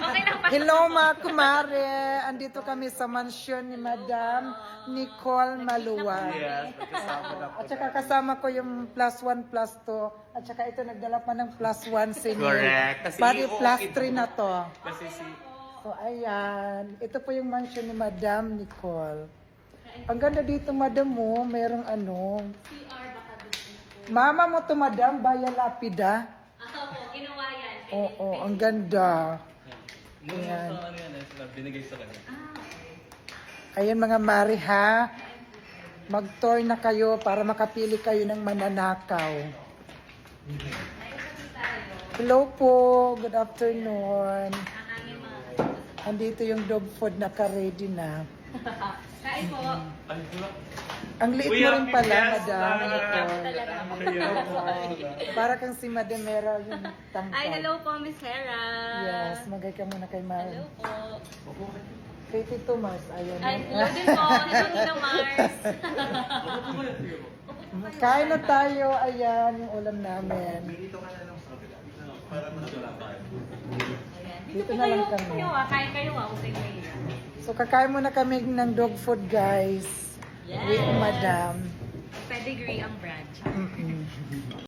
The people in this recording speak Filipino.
Okay lang pa. Hello mga kumare! Andito kami sa mansyon ni Madam Nicole Maluwag. Yes, magkasama na po. At saka kasama ko yung +1, +2. At saka ito nagdala pa ng +1 si Nick. Correct. Kasi Pari oo, +3 na to. Kasi si... So ayan, ito po yung mansion ni Madam Nicole. Ang ganda dito Madam mo, merong ano. Mama mo to Madam, Baya Lapida. Ako, ginawa yan. Oo, ang ganda. Yung Ayan. sa ano yan, binigay sa kanya. Ayan mga mari ha. Mag-tour na kayo para makapili kayo ng mananakaw. Hello po, good afternoon. Andito yung dog food na ka-ready na. Kain po. Ay, wala. Ang liit Uy, mo rin happy pala, fiesta! Madam. Ayun. Para kang si Madam Mera yung tangkad. Ay, hello po, Miss Hera. Yes, magay ka muna kay Hello Ma'am. po. Kay Tito Mars, ayun. Ay, hello din po. Hello Nina Mars. Kain na tayo, ayan yung ulam namin. Para masula tayo. Ayan. Dito Dito na lang kayo, kami. kain kayo usay kayo. So kakain muna kami ng dog food guys. Yes. With Madam. Pedigree ang branch. Mm-mm.